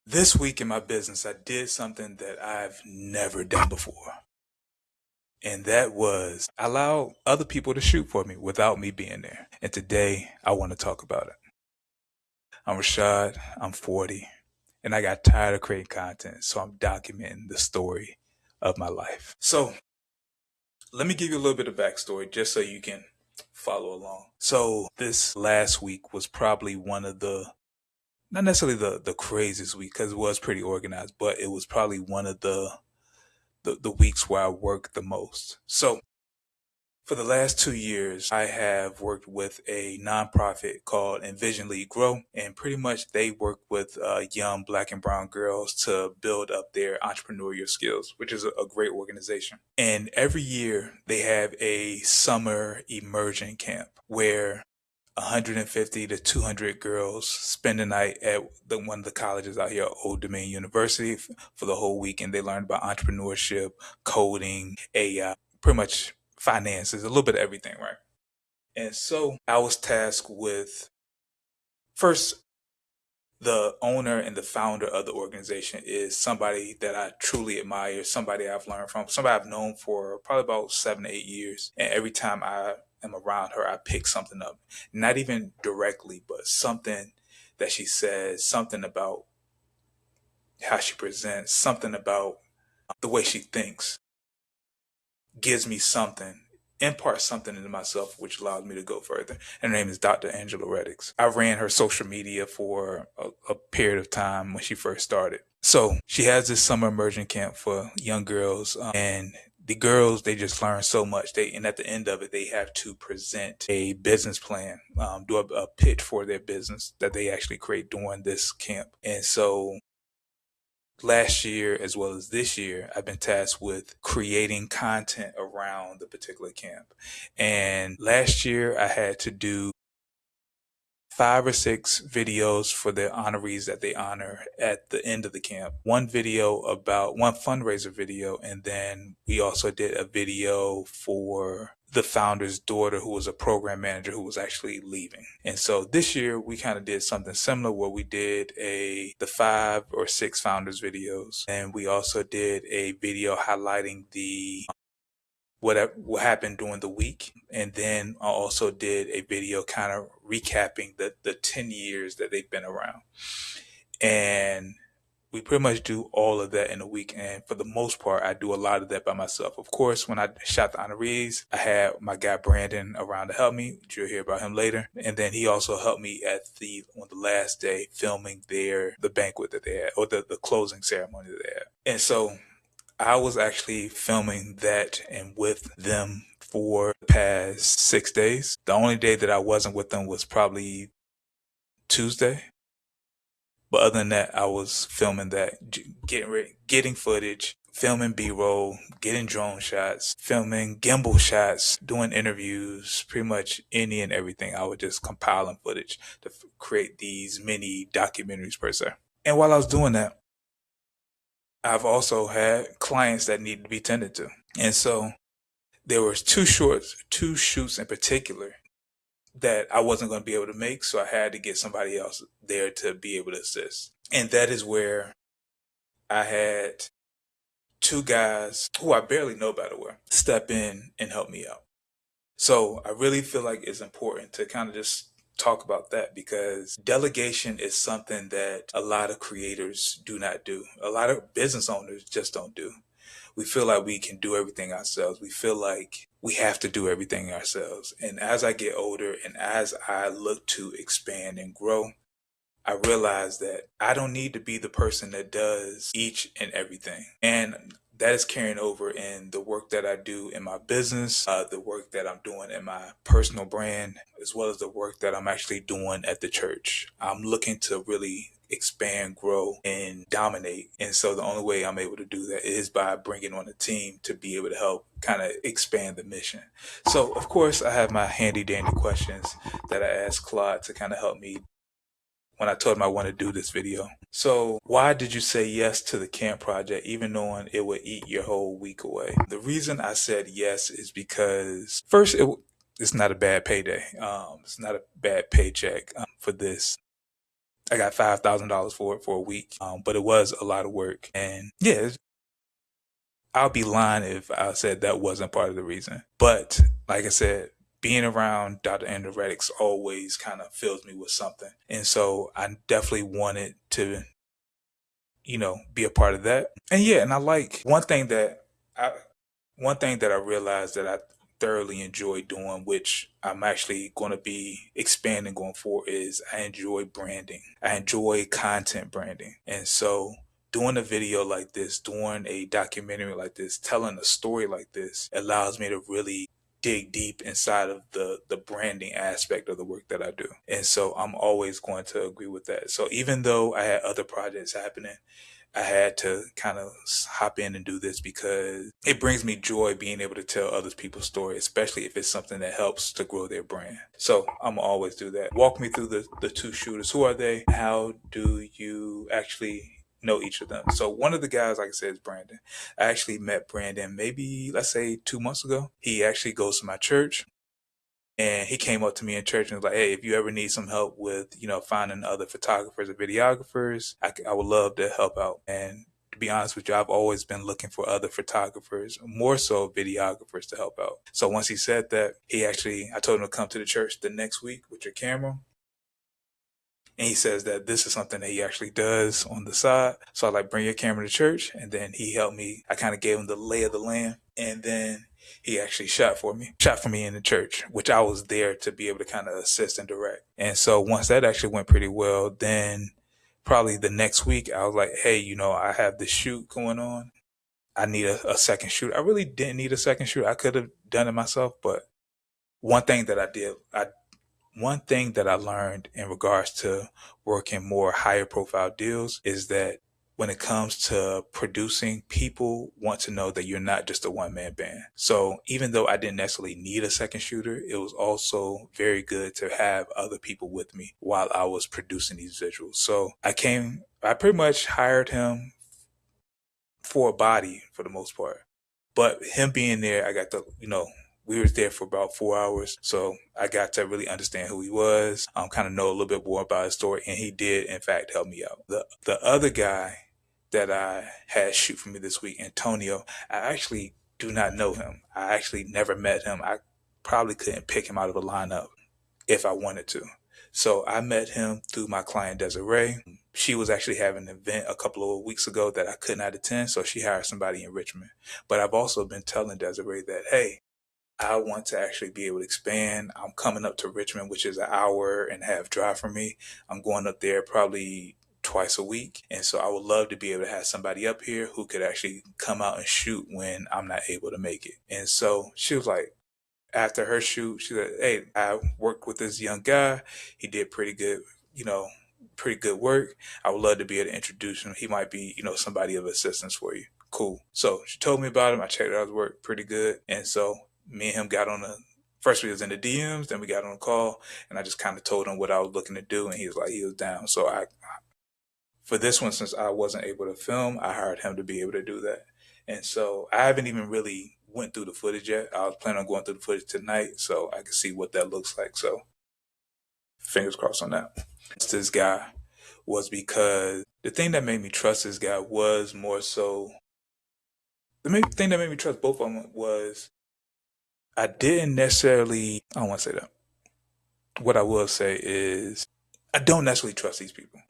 This week in my business, I did something that I've never done before. And that was allow other people to shoot for me without me being there. And today I want to talk about it. I'm Rashad, I'm 40, and I got tired of creating content. So I'm documenting the story of my life. So let me give you a little bit of backstory just so you can follow along. So this last week was probably one of the not necessarily the craziest week because it was pretty organized, but it was probably one of the weeks where I worked the most. So for the last 2 years, I have worked with a nonprofit called Envision Lead Grow, and pretty much they work with young black and brown girls to build up their entrepreneurial skills, which is a great organization. And every year they have a summer immersion camp where 150 to 200 girls spend the night at one of the colleges out here, Old Dominion University, for the whole week, and they learn about entrepreneurship, coding, AI, pretty much finances, a little bit of everything, right? And so I was tasked with first, the owner and the founder of the organization is somebody that I truly admire, somebody I've learned from, somebody I've known for probably about 7 to 8 years. And every time I am around her, I pick something up, not even directly, but something that she says, something about how she presents, something about the way she thinks gives me something, impart something into myself, which allows me to go further. And her name is Dr. Angela Reddix. I ran her social media for a period of time when she first started. So she has this summer immersion camp for young girls, and the girls, they just learn so much. And at the end of it, they have to present a business plan, do a pitch for their business that they actually create during this camp. And so last year as well as this year, I've been tasked with creating content around the particular camp. And last year, I had to do 5 or 6 videos for the honorees that they honor at the end of the camp. One fundraiser video, and then we also did a video for the founder's daughter who was a program manager who was actually leaving. And so this year we kind of did something similar where we did the 5 or 6 founders videos, and we also did a video highlighting the what happened during the week. And then I also did a video kind of recapping the 10 years that they've been around. And we pretty much do all of that in a week. And for the most part, I do a lot of that by myself. Of course, when I shot the honorees, I had my guy Brandon around to help me. You'll hear about him later. And then he also helped me on the last day filming the banquet that they had, or the closing ceremony that they had. And so I was actually filming that and with them for the past 6 days. The only day that I wasn't with them was probably Tuesday. But other than that, I was filming that, getting ready, getting footage, filming B-roll, getting drone shots, filming gimbal shots, doing interviews, pretty much any and everything. I was just compiling footage to create these mini documentaries per se. And while I was doing that, I've also had clients that need to be tended to. And so there was two shoots in particular that I wasn't going to be able to make, so I had to get somebody else there to be able to assist. And that is where I had 2 guys who I barely know, by the way, step in and help me out. So I really feel like it's important to kind of just talk about that, because delegation is something that a lot of creators do not do. A lot of business owners just don't do. We feel like we can do everything ourselves. We feel like we have to do everything ourselves. And as I get older and as I look to expand and grow, I realize that I don't need to be the person that does each and everything. And that is carrying over in the work that I do in my business, the work that I'm doing in my personal brand, as well as the work that I'm actually doing at the church. I'm looking to really expand, grow, and dominate. And so the only way I'm able to do that is by bringing on a team to be able to help kind of expand the mission. So, of course, I have my handy dandy questions that I asked Claude to kind of help me when I told him I want to do this video. So, why did you say yes to the camp project, even knowing it would eat your whole week away? The reason I said yes is because, first, it's not a bad payday. It's not a bad paycheck for this. I got $5,000 for it for a week. But it was a lot of work. And yeah, I'll be lying if I said that wasn't part of the reason. But like I said, being around Dr. Endoretics always kind of fills me with something. And so I definitely wanted to, be a part of that. And yeah, and I like I one thing that I realized that I thoroughly enjoy doing, which I'm actually going to be expanding going forward, is I enjoy branding. I enjoy content branding. And so doing a video like this, doing a documentary like this, telling a story like this allows me to really dig deep inside of the branding aspect of the work that I do. And so I'm always going to agree with that. So even though I had other projects happening, I had to kind of hop in and do this because it brings me joy being able to tell other people's story, especially if it's something that helps to grow their brand. So I'm always do that. Walk me through the two shooters. Who are they? How do you actually know each of them? So one of the guys, like I said, is Brandon. I actually met Brandon maybe, let's say, 2 months ago. He actually goes to my church. And he came up to me in church and was like, "Hey, if you ever need some help with, finding other photographers or videographers, I would love to help out." And to be honest with you, I've always been looking for other photographers, more so videographers, to help out. So once he said that, I told him to come to the church the next week with your camera. And he says that this is something that he actually does on the side. So I like, bring your camera to church. And then he helped me. I kind of gave him the lay of the land. And then he actually shot for me in the church, which I was there to be able to kind of assist and direct. And so once that actually went pretty well, then probably the next week I was like, hey, I have this shoot going on. I need a second shoot. I really didn't need a second shoot. I could have done it myself, but one thing that I did, one thing that I learned in regards to working more higher profile deals is that when it comes to producing, people want to know that you're not just a one man band. So even though I didn't necessarily need a second shooter, it was also very good to have other people with me while I was producing these visuals. So I pretty much hired him for a body for the most part. But him being there, I got to, we were there for about 4 hours. So I got to really understand who he was, kind of know a little bit more about his story. And he did, in fact, help me out. The other guy that I had shoot for me this week, Antonio, I actually do not know him. I actually never met him. I probably couldn't pick him out of a lineup if I wanted to. So I met him through my client Desiree. She was actually having an event a couple of weeks ago that I could not attend, so she hired somebody in Richmond. But I've also been telling Desiree that, hey, I want to actually be able to expand. I'm coming up to Richmond, which is an hour and a half drive from me. I'm going up there probably twice a week. And so I would love to be able to have somebody up here who could actually come out and shoot when I'm not able to make it. And so she was like, after her shoot, she said, "Hey, I worked with this young guy. He did you know, pretty good work. I would love to be able to introduce him. He might be, somebody of assistance for you." Cool. So she told me about him. I checked out his work, pretty good. And so me and him got on first we was in the DMs, then we got on a call, and I just kind of told him what I was looking to do, and he was down. So for this one, since I wasn't able to film, I hired him to be able to do that. And so I haven't even really went through the footage yet. I was planning on going through the footage tonight so I can see what that looks like. So fingers crossed on that. This guy was because the thing that made me trust this guy was more so thing that made me trust both of them was I didn't necessarily, I don't want to say that. What I will say is I don't necessarily trust these people.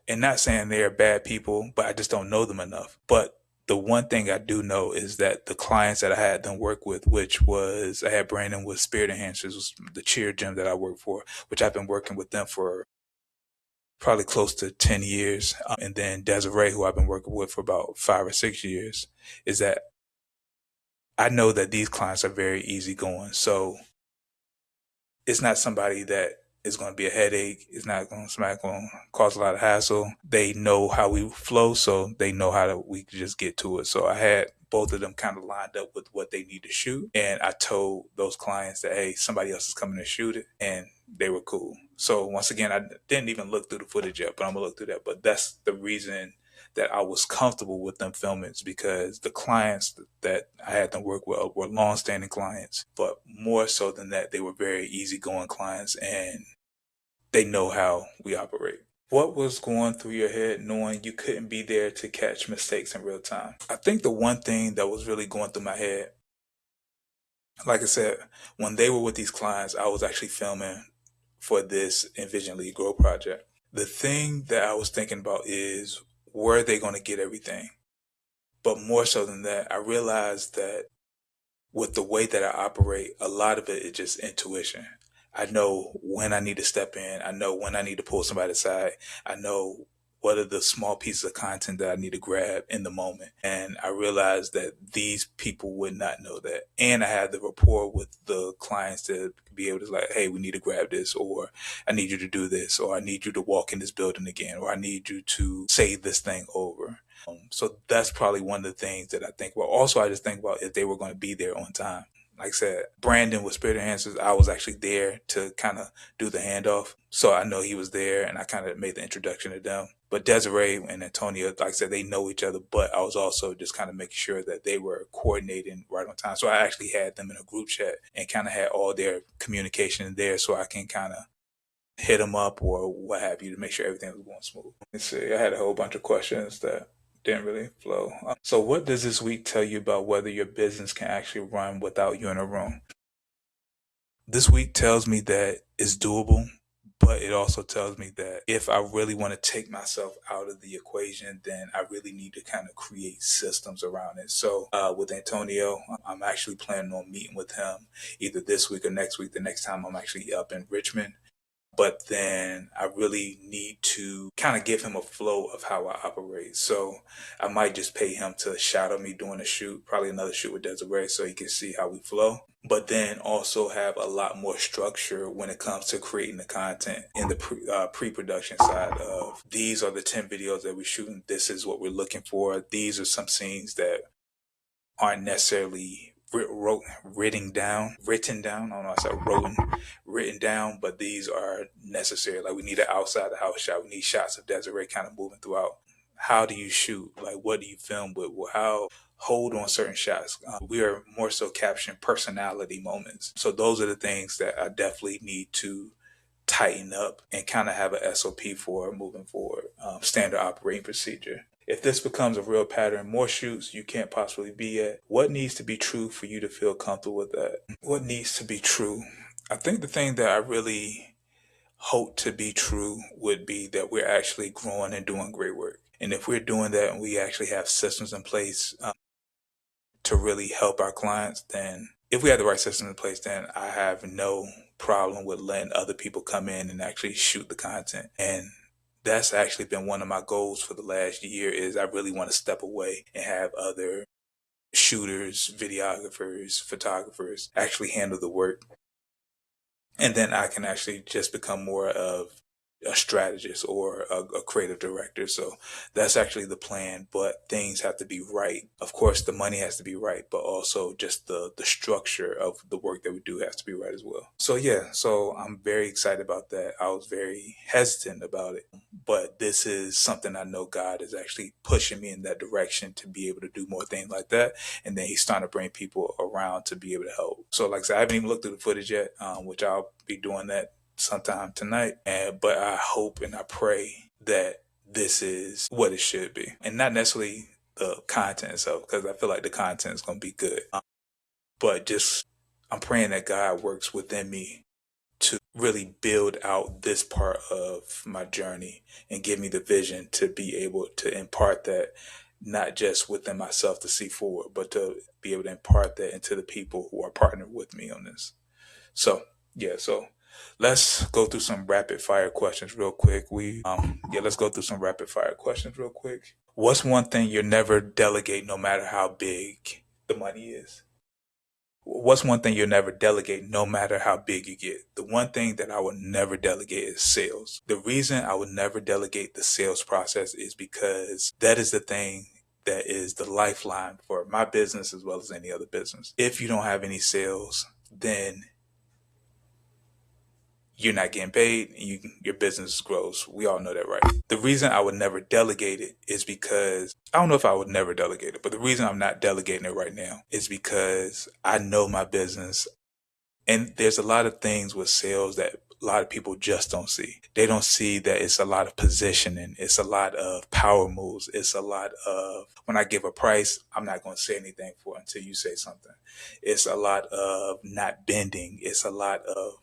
And not saying they're bad people, but I just don't know them enough. But the one thing I do know is that the clients that I had them work with, which was I had Brandon with Spirit Enhancers, was the cheer gym that I work for, which I've been working with them for probably close to 10 years. And then Desiree, who I've been working with for about 5 or 6 years, is that I know that these clients are very easygoing. So it's not somebody that is going to be a headache. It's not going to cause a lot of hassle. They know how we flow, so they know we can just get to it. So I had both of them kind of lined up with what they need to shoot, and I told those clients that, hey, somebody else is coming to shoot it, and they were cool. So once again, I didn't even look through the footage yet, but I'm gonna look through that. But that's the reason that I was comfortable with them filming, is because the clients that I had them work with were long-standing clients, but more so than that, they were very easygoing clients, and they know how we operate. What was going through your head knowing you couldn't be there to catch mistakes in real time? I think the one thing that was really going through my head, like I said, when they were with these clients, I was actually filming for this Envision Lead Grow project. The thing that I was thinking about is, where are they going to get everything? But more so than that, I realized that with the way that I operate, a lot of it is just intuition. I know when I need to step in. I know when I need to pull somebody aside. I know what are the small pieces of content that I need to grab in the moment. And I realized that these people would not know that. And I had the rapport with the clients to be able to like, hey, we need to grab this, or I need you to do this, or I need you to walk in this building again, or I need you to say this thing over. So that's probably one of the things that I think about. Also, I just think about if they were going to be there on time. Like I said, Brandon with Spirit Enhancers, I was actually there to kind of do the handoff. So I know he was there and I kind of made the introduction to them. But Desiree and Antonio, like I said, they know each other, but I was also just kind of making sure that they were coordinating right on time. So I actually had them in a group chat and kind of had all their communication there so I can kind of hit them up or what have you to make sure everything was going smooth. Let's see, I had a whole bunch of questions that didn't really flow. So what does this week tell you about whether your business can actually run without you in a room? This week tells me that it's doable, but it also tells me that if I really want to take myself out of the equation, then I really need to kind of create systems around it. So with Antonio, I'm actually planning on meeting with him either this week or next week. The next time I'm actually up in Richmond. But then I really need to kind of give him a flow of how I operate. So I might just pay him to shadow me doing a shoot, probably another shoot with Desiree, so he can see how we flow. But then also have a lot more structure when it comes to creating the content in the pre-production side of, these are the 10 videos that we're shooting. This is what we're looking for. These are some scenes that aren't necessarily written down. I don't know. I said written down, but these are necessary. Like we need an outside the house shot. We need shots of Desiree kind of moving throughout. How do you shoot? Like what do you film with? How hold on certain shots? We are more so capturing personality moments. So those are the things that I definitely need to tighten up and kind of have an SOP for moving forward, standard operating procedure. If this becomes a real pattern, more shoots you can't possibly be at, what needs to be true for you to feel comfortable with that? What needs to be true? I think the thing that I really hope to be true would be that we're actually growing and doing great work. And if we're doing that and we actually have systems in place to really help our clients, then if we have the right system in place, then I have no problem with letting other people come in and actually shoot the content. And that's actually been one of my goals for the last year, is I really want to step away and have other shooters, videographers, photographers actually handle the work. And then I can actually just become more of a strategist or a creative director. So that's actually the plan, but things have to be right. Of course, the money has to be right, but also just the structure of the work that we do has to be right as well. So yeah, so I'm very excited about that. I was very hesitant about it, but this is something I know God is actually pushing me in that direction to be able to do more things like that. And then he's starting to bring people around to be able to help. So like I said, I haven't even looked through the footage yet, which I'll be doing that sometime tonight. But I hope and I pray that this is what it should be, and not necessarily the content itself, because I feel like the content is going to be good. But just I'm praying that God works within me to really build out this part of my journey and give me the vision to be able to impart that, not just within myself to see forward, but to be able to impart that into the people who are partnered with me on this. So yeah, so let's go through some rapid fire questions real quick. Let's go through some rapid fire questions real quick. What's one thing you'll never delegate no matter how big the money is? What's one thing you'll never delegate no matter how big you get? The one thing that I would never delegate is sales. The reason I would never delegate the sales process is because that is the thing that is the lifeline for my business as well as any other business. If you don't have any sales, then you're not getting paid and your business grows. We all know that, right? The reason I would never delegate it is because I don't know if I would never delegate it, but the reason I'm not delegating it right now is because I know my business. And there's a lot of things with sales that a lot of people just don't see. They don't see that it's a lot of positioning. It's a lot of power moves. It's a lot of, when I give a price, I'm not going to say anything for it until you say something. It's a lot of not bending. It's a lot of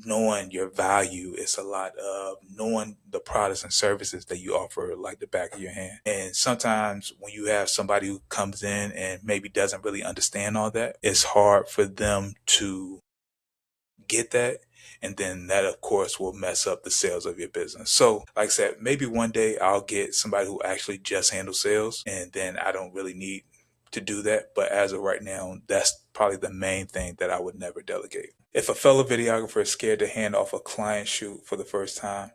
knowing your value. It's a lot of knowing the products and services that you offer like the back of your hand. And sometimes when you have somebody who comes in and maybe doesn't really understand all that, it's hard for them to get that. And then that, of course, will mess up the sales of your business. So, like I said, maybe one day I'll get somebody who actually just handles sales, and then I don't really need to do that. But as of right now, that's probably the main thing that I would never delegate. If a fellow videographer is scared to hand off a client shoot for the first time,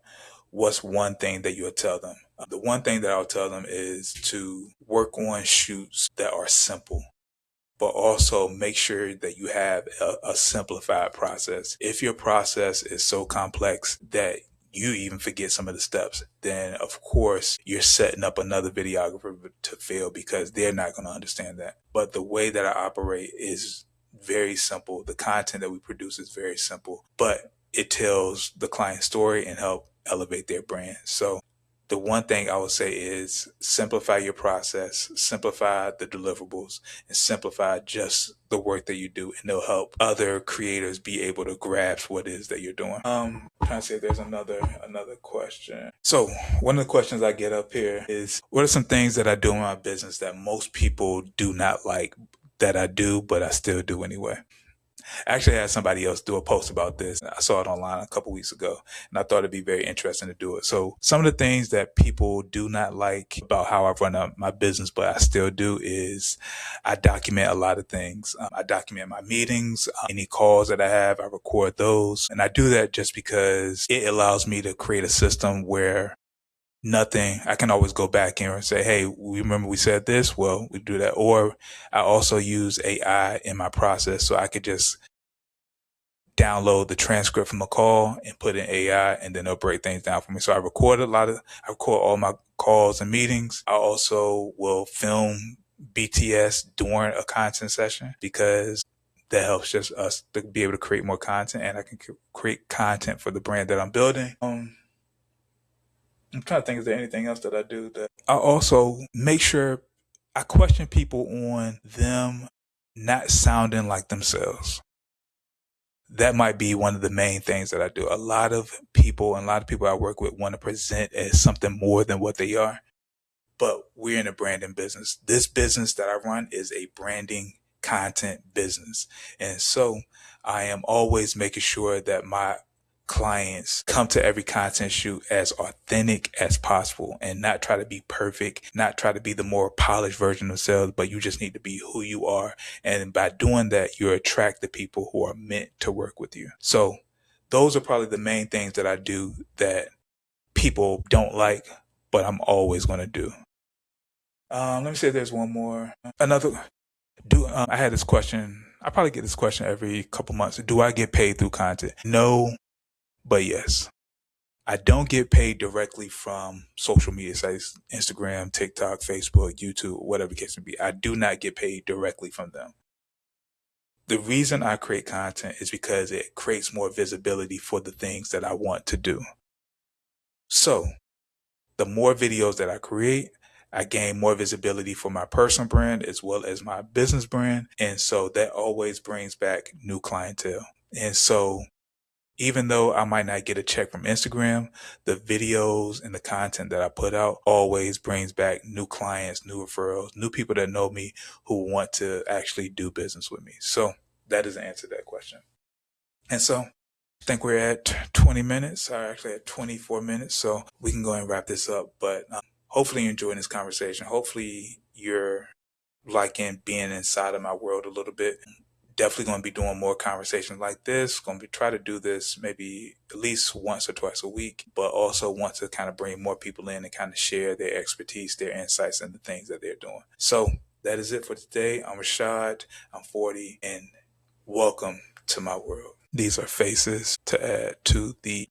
what's one thing that you'll tell them? The one thing that I'll tell them is to work on shoots that are simple, but also make sure that you have a simplified process. If your process is so complex that you even forget some of the steps, then of course you're setting up another videographer to fail because they're not going to understand that. But the way that I operate is very simple. The content that we produce is very simple, but it tells the client story and help elevate their brand. So the one thing I would say is simplify your process, simplify the deliverables, and simplify just the work that you do, and it'll help other creators be able to grasp what it is that you're doing. I'm trying to see if there's another question. So one of the questions I get up here is, what are some things that I do in my business that most people do not like that I do, but I still do anyway? I actually had somebody else do a post about this. I saw it online a couple weeks ago, and I thought it'd be very interesting to do it. So some of the things that people do not like about how I run up my business, but I still do, is I document a lot of things. I document my meetings, any calls that I have, I record those. And I do that just because it allows me to create a system where I can always go back in and say, hey, we remember we said this. Well, we do that. Or I also use AI in my process, so I could just download the transcript from a call and put in AI, and then they'll break things down for me. So I record all my calls and meetings. I also will film BTS during a content session because that helps just us to be able to create more content, and I can create content for the brand that I'm building. I'm trying to think, is there anything else that I do? That I also make sure I question people on them not sounding like themselves. That might be one of the main things that I do. A lot of people I work with want to present as something more than what they are. But we're in a branding business. This business that I run is a branding content business. And so I am always making sure that my clients come to every content shoot as authentic as possible and not try to be perfect, not try to be the more polished version of themselves, but you just need to be who you are. And by doing that, you attract the people who are meant to work with you. So those are probably the main things that I do that people don't like, but I'm always going to do. Let me see if there's one more. I had this question. I probably get this question every couple months. Do I get paid through content? No, but yes. I don't get paid directly from social media sites, Instagram, TikTok, Facebook, YouTube, whatever the case may be. I do not get paid directly from them. The reason I create content is because it creates more visibility for the things that I want to do. So the more videos that I create, I gain more visibility for my personal brand as well as my business brand. And so that always brings back new clientele. And so even though I might not get a check from Instagram, the videos and the content that I put out always brings back new clients, new referrals, new people that know me who want to actually do business with me. So that is the answer to that question. And so I think we're at 20 minutes, or actually at 24 minutes. So we can go ahead and wrap this up. But hopefully you're enjoying this conversation. Hopefully you're liking being inside of my world a little bit. Definitely going to be doing more conversations like this. Going to try to do this maybe at least once or twice a week, but also want to kind of bring more people in and kind of share their expertise, their insights, and the things that they're doing. So that is it for today. I'm Rashad. I'm 40, and welcome to my world. These are faces to add to the